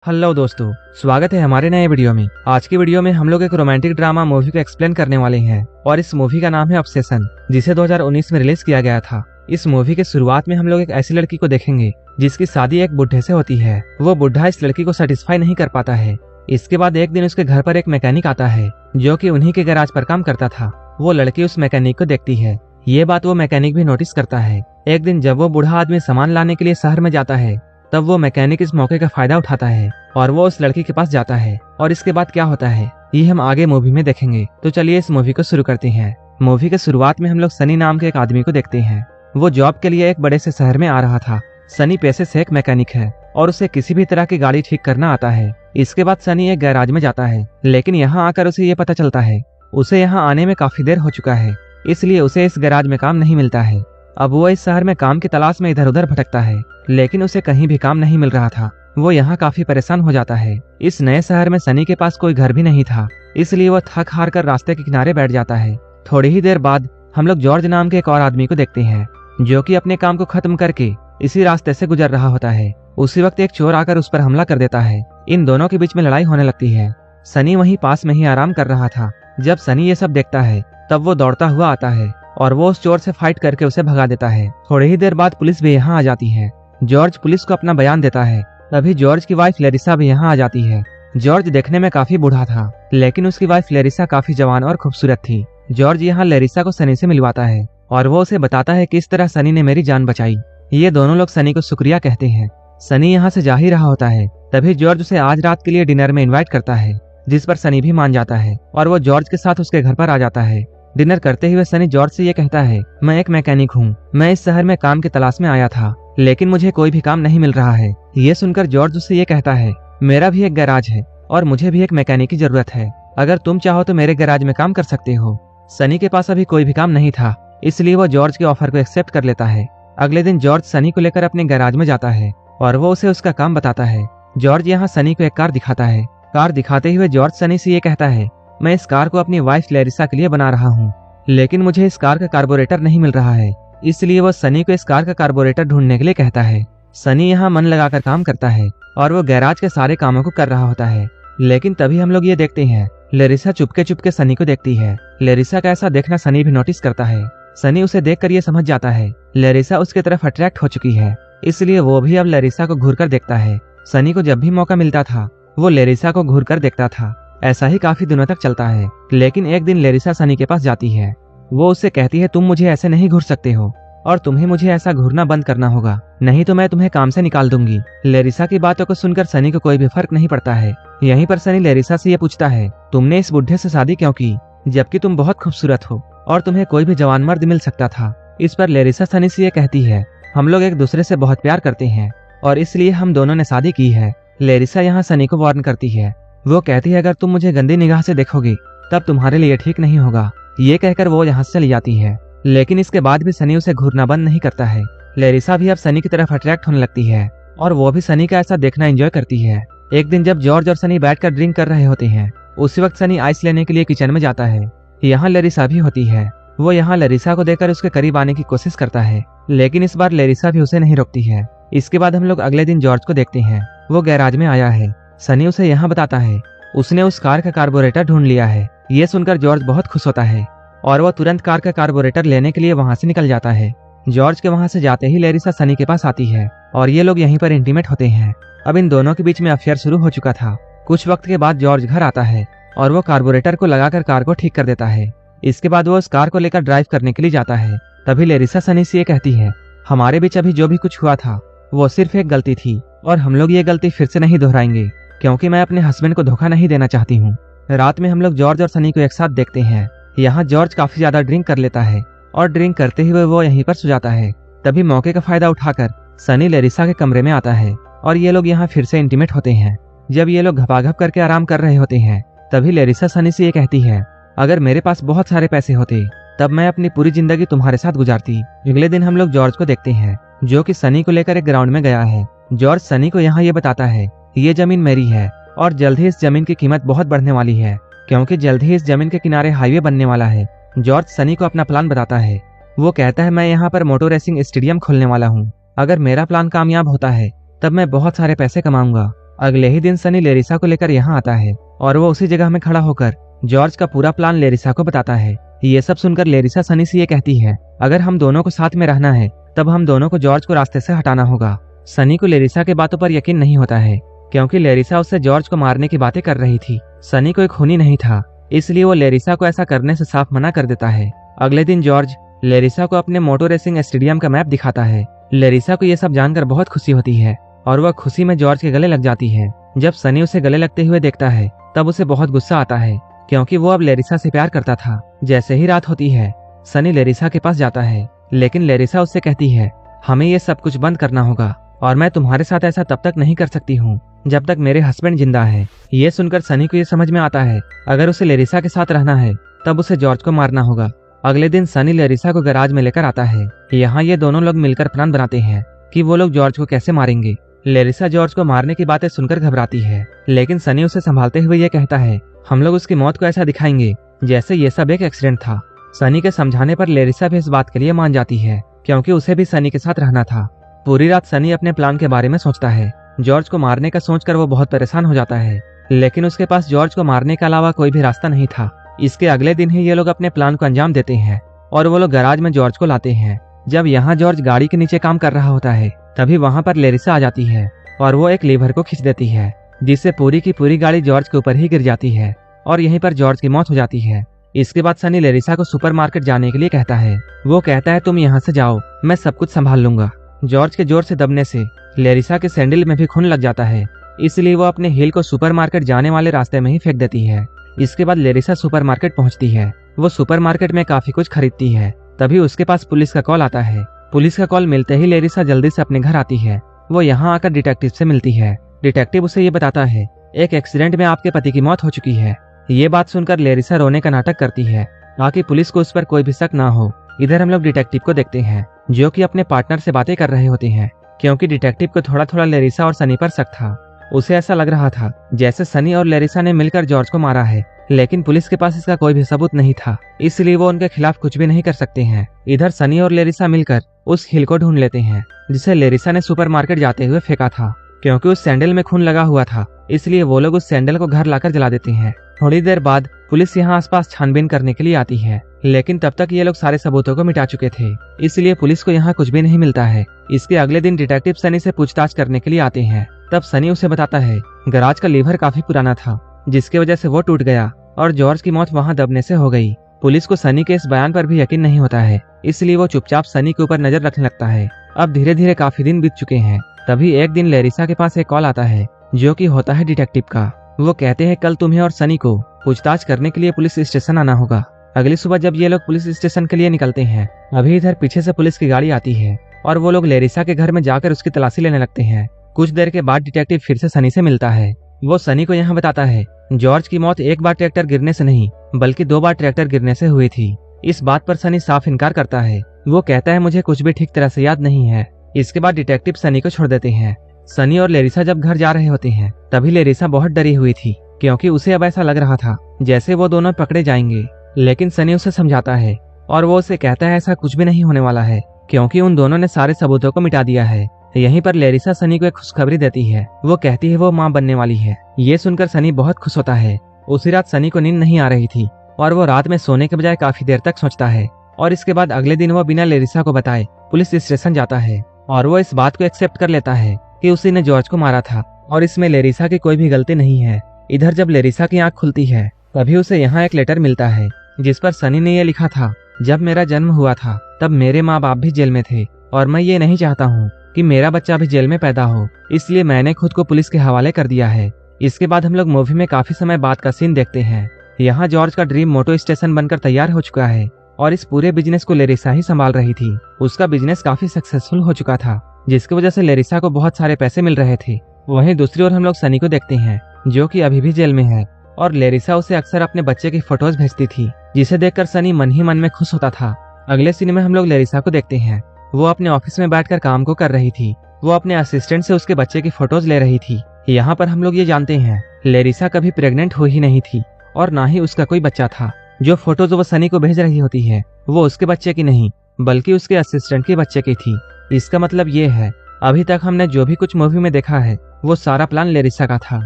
Hello दोस्तों, स्वागत है हमारे नए वीडियो में। आज की वीडियो में हम लोग एक रोमांटिक ड्रामा मूवी को एक्सप्लेन करने वाले हैं और इस मूवी का नाम है ऑब्सेशन, जिसे 2019 में रिलीज किया गया था। इस मूवी के शुरुआत में हम लोग एक ऐसी लड़की को देखेंगे जिसकी शादी एक बुढ़े से होती है। वो बुढ़ा इस लड़की को सेटिस्फाई नहीं कर पाता है। इसके बाद एक दिन उसके घर पर एक मैकेनिक आता है जो कि उन्हीं के गैराज पर काम करता था। वो लड़की उस मैकेनिक को देखती है। ये बात वो मैकेनिक भी नोटिस करता है। एक दिन जब वो बूढ़ा आदमी सामान लाने के लिए शहर में जाता है, तब वो मैकेनिक इस मौके का फायदा उठाता है और वो उस लड़की के पास जाता है। और इसके बाद क्या होता है ये हम आगे मूवी में देखेंगे। तो चलिए इस मूवी को शुरू करते हैं। मूवी के शुरुआत में हम लोग सनी नाम के एक आदमी को देखते हैं। वो जॉब के लिए एक बड़े से शहर में आ रहा था। सनी पेशे से एक मैकेनिक है और उसे किसी भी तरह की गाड़ी ठीक करना आता है। इसके बाद सनी एक गैराज में जाता है, लेकिन यहाँ आकर उसे ये पता चलता है उसे यहाँ आने में काफी देर हो चुका है, इसलिए उसे इस गैराज में काम नहीं मिलता है। अब वो इस शहर में काम की तलाश में इधर उधर भटकता है, लेकिन उसे कहीं भी काम नहीं मिल रहा था। वो यहाँ काफी परेशान हो जाता है। इस नए शहर में सनी के पास कोई घर भी नहीं था, इसलिए वो थक हार कर रास्ते के किनारे बैठ जाता है। थोड़ी ही देर बाद हम लोग जॉर्ज नाम के एक और आदमी को देखते हैं जो कि अपने काम को खत्म करके इसी रास्ते से गुजर रहा होता है। उसी वक्त एक चोर आकर उस पर हमला कर देता है। इन दोनों के बीच में लड़ाई होने लगती है। सनी वहीं पास में ही आराम कर रहा था। जब सनी ये सब देखता है तब वो दौड़ता हुआ आता है और वो उस चोर से फाइट करके उसे भगा देता है। थोड़ी ही देर बाद पुलिस भी यहाँ आ जाती है। जॉर्ज पुलिस को अपना बयान देता है। तभी जॉर्ज की वाइफ लेरिसा भी यहाँ आ जाती है। जॉर्ज देखने में काफी बूढ़ा था, लेकिन उसकी वाइफ लेरिसा काफी जवान और खूबसूरत थी। जॉर्ज यहाँ लेरिसा को सनी से मिलवाता है और वो उसे बताता है किस तरह सनी ने मेरी जान बचाई। ये दोनों लोग सनी को शुक्रिया कहते हैं। सनी यहाँ से जा ही रहा होता है, तभी जॉर्ज उसे आज रात के लिए डिनर में इन्वाइट करता है, जिस पर सनी भी मान जाता है और वो जॉर्ज के साथ उसके घर पर आ जाता है। डिनर करते हुए सनी जॉर्ज से ये कहता है, मैं एक मैकेनिक हूँ। मैं इस शहर में काम की तलाश में आया था, लेकिन मुझे कोई भी काम नहीं मिल रहा है। ये सुनकर जॉर्ज उससे ये कहता है, मेरा भी एक गैराज है और मुझे भी एक मैकेनिक की जरूरत है। अगर तुम चाहो तो मेरे गैराज में काम कर सकते हो। सनी के पास अभी कोई भी काम नहीं था, इसलिए वो जॉर्ज के ऑफर को एक्सेप्ट कर लेता है। अगले दिन जॉर्ज सनी को लेकर अपने गैराज में जाता है और वो उसे उसका काम बताता है। जॉर्ज यहाँ सनी को एक कार दिखाता है। कार दिखाते हुए जॉर्ज सनी से ये कहता है, मैं इस कार को अपनी वाइफ लेरिसा के लिए बना रहा हूँ, लेकिन मुझे इस कार का कार्बोरेटर नहीं मिल रहा है। इसलिए वो सनी को इस कार का कार्बोरेटर ढूंढने के लिए कहता है। सनी यहाँ मन लगाकर काम करता है और वो गैराज के सारे कामों को कर रहा होता है। लेकिन तभी हम लोग ये देखते हैं लेरिसा चुपके चुपके सनी को देखती है। लेरिसा का ऐसा देखना सनी भी नोटिस करता है। सनी उसे देखकर ये समझ जाता है लेरिसा उसके तरफ अट्रैक्ट हो चुकी है, इसलिए वो भी अब लेरिसा को घूर कर देखता है। सनी को जब भी मौका मिलता था वो लेरिसा को घूर कर देखता था। ऐसा ही काफी दिनों तक चलता है, लेकिन एक दिन लेरिसा सनी के पास जाती है। वो उससे कहती है, तुम मुझे ऐसे नहीं घूर सकते हो और तुम्हें मुझे ऐसा घूरना बंद करना होगा, नहीं तो मैं तुम्हें काम से निकाल दूंगी। लेरिसा की बातों को सुनकर सनी को कोई भी फर्क नहीं पड़ता है। यहीं पर सनी लेरिसा से ये पूछता है, तुमने इस बुढ़े से शादी क्यों की, जबकि तुम बहुत खूबसूरत हो और तुम्हें कोई भी जवान मर्द मिल सकता था। इस पर लेरिसा सनी से ये कहती है, हम लोग एक दूसरे से बहुत प्यार करते हैं और इसलिए हम दोनों ने शादी की है। लेरिसा यहाँ सनी को वार्न करती है। वो कहती है, अगर तुम मुझे गंदी निगाह से देखोगे तब तुम्हारे लिए ठीक नहीं होगा। ये कहकर वो यहाँ से चली जाती है, लेकिन इसके बाद भी सनी उसे घूरना बंद नहीं करता है। लेरिसा भी अब सनी की तरफ अट्रैक्ट होने लगती है और वो भी सनी का ऐसा देखना एंजॉय करती है। एक दिन जब जॉर्ज और सनी बैठकर ड्रिंक कर रहे होते हैं, उसी वक्त सनी आइस लेने के लिए किचन में जाता है। यहाँ लेरिसा भी होती है। वो यहाँ लेरिसा को देखकर उसके करीब आने की कोशिश करता है, लेकिन इस बार लेरिसा भी उसे नहीं रोकती है। इसके बाद हम लोग अगले दिन जॉर्ज को देखते हैं। वो गैराज में आया है। सनी उसे यहाँ बताता है उसने उस कार का कार्बोरेटर ढूंढ लिया है। ये सुनकर जॉर्ज बहुत खुश होता है और वो तुरंत कार का कार्बोरेटर लेने के लिए वहाँ से निकल जाता है। जॉर्ज के वहाँ से जाते ही लेरिसा सनी के पास आती है और ये लोग यहीं पर इंटीमेट होते हैं। अब इन दोनों के बीच में अफेयर शुरू हो चुका था। कुछ वक्त के बाद जॉर्ज घर आता है और वो कार्बोरेटर को लगाकर कार को ठीक कर देता है। इसके बाद वो उस कार को लेकर ड्राइव करने के लिए जाता है। तभी लेरिसा सनी से ये कहती है, हमारे बीच अभी जो भी कुछ हुआ था वो सिर्फ एक गलती थी और हम लोग ये गलती फिर से नहीं दोहराएंगे, क्योंकि मैं अपने हस्बैंड को धोखा नहीं देना चाहती हूँ। रात में हम लोग जॉर्ज और सनी को एक साथ देखते हैं। यहाँ जॉर्ज काफी ज्यादा ड्रिंक कर लेता है और ड्रिंक करते हुए वो यहीं पर सो जाता है। तभी मौके का फायदा उठाकर सनी लेरिसा के कमरे में आता है और ये लोग यहाँ फिर से इंटीमेट होते हैं। जब ये लोग घपाघप करके आराम कर रहे होते हैं, तभी लेरिसा सनी से ये कहती है, अगर मेरे पास बहुत सारे पैसे होते तब मैं अपनी पूरी जिंदगी तुम्हारे साथ गुजारती। अगले दिन हम लोग जॉर्ज को देखते हैं जो कि सनी को लेकर एक ग्राउंड में गया है। जॉर्ज सनी को यहाँ ये बताता है, ये जमीन मेरी है और जल्द ही इस जमीन की कीमत बहुत बढ़ने वाली है, क्योंकि जल्द ही इस जमीन के किनारे हाईवे बनने वाला है। जॉर्ज सनी को अपना प्लान बताता है। वो कहता है, मैं यहाँ पर मोटर रेसिंग स्टेडियम खोलने वाला हूँ। अगर मेरा प्लान कामयाब होता है तब मैं बहुत सारे पैसे कमाऊंगा अगले ही दिन सनी लेरिसा को लेकर यहाँ आता है और वो उसी जगह में खड़ा होकर जॉर्ज का पूरा प्लान लेरिसा को बताता है। ये सब सुनकर लेरिसा सनी से ये कहती है, अगर हम दोनों को साथ में रहना है तब हम दोनों को जॉर्ज को रास्ते से हटाना होगा। सनी को लेरिसा के बातों पर यकीन नहीं होता है, क्योंकि लेरिसा उससे जॉर्ज को मारने की बातें कर रही थी। सनी कोई खूनी नहीं था, इसलिए वो लेरिसा को ऐसा करने से साफ मना कर देता है। अगले दिन जॉर्ज लेरिसा को अपने मोटो रेसिंग स्टेडियम का मैप दिखाता है। लेरिसा को ये सब जानकर बहुत खुशी होती है और वह खुशी में जॉर्ज के गले लग जाती है। जब सनी उसे गले लगते हुए देखता है तब उसे बहुत गुस्सा आता है, क्योंकि वो अब लेरिसा से प्यार करता था। जैसे ही रात होती है सनी लेरिसा के पास जाता है, लेकिन लेरिसा उससे कहती है, हमें ये सब कुछ बंद करना होगा और मैं तुम्हारे साथ ऐसा तब तक नहीं कर सकती हूँ जब तक मेरे हस्बैंड जिंदा है। ये सुनकर सनी को ये समझ में आता है, अगर उसे लेरिसा के साथ रहना है तब उसे जॉर्ज को मारना होगा। अगले दिन सनी लेरिसा को गैराज में लेकर आता है। यहाँ ये दोनों लोग मिलकर प्लान बनाते हैं कि वो लोग जॉर्ज को कैसे मारेंगे। लेरिसा जॉर्ज को मारने की बातें सुनकर घबराती है, लेकिन सनी उसे संभालते हुए ये कहता है, हम लोग उसकी मौत को ऐसा दिखाएंगे जैसे ये सब एक एक्सीडेंट था। सनी के समझाने पर लेरिसा भी इस बात के लिए मान जाती है, क्योंकि उसे भी सनी के साथ रहना था। पूरी रात सनी अपने प्लान के बारे में सोचता है। जॉर्ज को मारने का सोचकर वो बहुत परेशान हो जाता है, लेकिन उसके पास जॉर्ज को मारने के अलावा कोई भी रास्ता नहीं था। इसके अगले दिन ही ये लोग अपने प्लान को अंजाम देते हैं और वो लोग गैराज में जॉर्ज को लाते हैं। जब यहाँ जॉर्ज गाड़ी के नीचे काम कर रहा होता है तभी वहाँ पर लेरिसा आ जाती है और वो एक लीवर को खींच देती है, जिससे पूरी की पूरी गाड़ी जॉर्ज के ऊपर ही गिर जाती है और यहीं पर जॉर्ज की मौत हो जाती है। इसके बाद सनी लेरिसा को सुपरमार्केट जाने के लिए कहता है। वो कहता है, तुम यहाँ से जाओ, मैं सब कुछ संभाल लूंगा। जॉर्ज के जोर से दबने से लेरिसा के सैंडल में भी खून लग जाता है, इसलिए वो अपने हील को सुपरमार्केट जाने वाले रास्ते में ही फेंक देती है। इसके बाद लेरिसा सुपरमार्केट पहुंचती है। वो सुपरमार्केट में काफी कुछ खरीदती है। तभी उसके पास पुलिस का कॉल आता है। पुलिस का कॉल मिलते ही लेरिसा जल्दी से अपने घर आती है। वो यहाँ आकर डिटेक्टिव से मिलती है। डिटेक्टिव उसे ये बताता है, एक एक्सीडेंट में आपके पति की मौत हो चुकी है। ये बात सुनकर लेरिसा रोने का नाटक करती है ताकि पुलिस को उस पर कोई भी शक ना हो। इधर हम लोग डिटेक्टिव को देखते हैं, जो कि अपने पार्टनर से बातें कर रहे होते हैं, क्योंकि डिटेक्टिव को थोड़ा थोड़ा लेरिसा और सनी पर शक था। उसे ऐसा लग रहा था जैसे सनी और लेरिसा ने मिलकर जॉर्ज को मारा है, लेकिन पुलिस के पास इसका कोई भी सबूत नहीं था, इसलिए वो उनके खिलाफ कुछ भी नहीं कर सकते हैं। इधर सनी और लेरिसा मिलकर उस हील को ढूंढ लेते हैं जिसे लेरिसा ने सुपरमार्केट जाते हुए फेंका था। क्योंकि उस सैंडल में खून लगा हुआ था, इसलिए वो लोग उस सैंडल को घर लाकर जला देते हैं। थोड़ी देर बाद पुलिस यहाँ आसपास छानबीन करने के लिए आती है, लेकिन तब तक ये लोग सारे सबूतों को मिटा चुके थे, इसलिए पुलिस को यहाँ कुछ भी नहीं मिलता है। इसके अगले दिन डिटेक्टिव सनी से पूछताछ करने के लिए आते हैं। तब सनी उसे बताता है, गैराज का लीवर काफी पुराना था, जिसकी वजह से वो टूट गया और जॉर्ज की मौत वहाँ दबने से हो गई। पुलिस को सनी के इस बयान पर भी यकीन नहीं होता है, इसलिए वो चुपचाप सनी के ऊपर नजर रखने लगता है। अब धीरे धीरे काफी दिन बीत चुके हैं। तभी एक दिन लेरिसा के पास एक कॉल आता है, जो कि होता है डिटेक्टिव का। वो कहते हैं, कल तुम्हें और सनी को पूछताछ करने के लिए पुलिस स्टेशन आना होगा। अगली सुबह जब ये लोग पुलिस स्टेशन के लिए निकलते हैं, अभी इधर पीछे से पुलिस की गाड़ी आती है और वो लोग लेरिसा के घर में जाकर उसकी तलाशी लेने लगते हैं। कुछ देर के बाद डिटेक्टिव फिर से सनी से मिलता है। वो सनी को यहाँ बताता है, जॉर्ज की मौत एक बार ट्रैक्टर गिरने से नहीं बल्कि 2 बार ट्रैक्टर गिरने से हुई थी। इस बात पर सनी साफ इनकार करता है। वो कहता है, मुझे कुछ भी ठीक तरह से याद नहीं है। इसके बाद डिटेक्टिव सनी को छोड़ देते हैं। सनी और लेरिसा जब घर जा रहे होते हैं, तभी लेरिसा बहुत डरी हुई थी, क्योंकि उसे अब ऐसा लग रहा था जैसे वो दोनों पकड़े जाएंगे। लेकिन सनी उसे समझाता है और वो उसे कहता है, ऐसा कुछ भी नहीं होने वाला है, क्योंकि उन दोनों ने सारे सबूतों को मिटा दिया है। यहीं पर लेरिसा सनी को एक खुशखबरी देती है। वो कहती है वो माँ बनने वाली है। ये सुनकर सनी बहुत खुश होता है। उसी रात सनी को नींद नहीं आ रही थी और वो रात में सोने के बजाय काफी देर तक सोचता है। और इसके बाद अगले दिन वो बिना लेरिसा को बताए पुलिस स्टेशन जाता है और वो इस बात को एक्सेप्ट कर लेता है कि उसी ने जॉर्ज को मारा था और इसमें लेरिसा की कोई भी गलती नहीं है। इधर जब लेरिसा की आंख खुलती है, तभी उसे यहाँ एक लेटर मिलता है, जिस पर सनी ने यह लिखा था, जब मेरा जन्म हुआ था तब मेरे माँ बाप भी जेल में थे और मैं ये नहीं चाहता हूँ कि मेरा बच्चा भी जेल में पैदा हो, इसलिए मैंने खुद को पुलिस के हवाले कर दिया है। इसके बाद हम लोग मूवी में काफी समय बाद का सीन देखते हैं। यहाँ जॉर्ज का ड्रीम मोटो स्टेशन बनकर तैयार हो चुका है और इस पूरे बिजनेस को लेरिसा ही संभाल रही थी। उसका बिजनेस काफी सक्सेसफुल हो चुका था, जिसकी वजह से लेरिसा को बहुत सारे पैसे मिल रहे थे। वहीं दूसरी ओर हम लोग सनी को देखते हैं, जो कि अभी भी जेल में है और लेरिसा उसे अक्सर अपने बच्चे की फोटोज भेजती थी, जिसे देखकर सनी मन ही मन में खुश होता था। अगले सीन में हम लोग लेरिसा को देखते हैं। वो अपने ऑफिस में बैठकर काम को कर रही थी। वो अपने असिस्टेंट से उसके बच्चे की फोटोज ले रही थी। यहाँ पर हम लोग ये जानते हैं, लेरिसा कभी प्रेग्नेंट हुई ही नहीं थी और ना ही उसका कोई बच्चा था। जो फोटोज वो सनी को भेज रही होती है, वो उसके बच्चे की नहीं बल्कि उसके असिस्टेंट के बच्चे की थी। इसका मतलब ये है अभी तक हमने जो भी कुछ मूवी में देखा है वो सारा प्लान लेरिसा का था।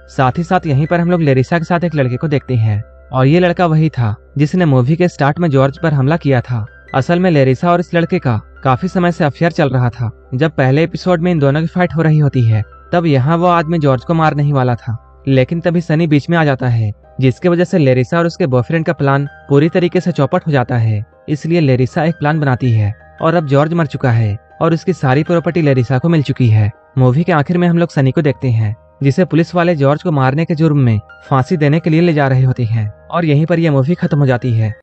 साथ ही साथ यहीं पर हम लोग लेरिसा के साथ एक लड़के को देखते हैं और ये लड़का वही था जिसने मूवी के स्टार्ट में जॉर्ज पर हमला किया था। असल में लेरिसा और इस लड़के का काफी समय से अफेयर चल रहा था। जब पहले एपिसोड में इन दोनों की फाइट हो रही होती है तब यहाँ वो आदमी जॉर्ज को मारने ही वाला था, लेकिन तभी सनी बीच में आ जाता है, जिसकी वजह से लेरिसा और उसके बॉयफ्रेंड का प्लान पूरी तरीके से चौपट हो जाता है। इसलिए लेरिसा एक प्लान बनाती है और अब जॉर्ज मर चुका है और उसकी सारी प्रॉपर्टी लेरिसा को मिल चुकी है। मूवी के आखिर में हम लोग सनी को देखते हैं जिसे पुलिस वाले जॉर्ज को मारने के जुर्म में फांसी देने के लिए ले जा रहे होते हैं और यहीं पर यह मूवी खत्म हो जाती है।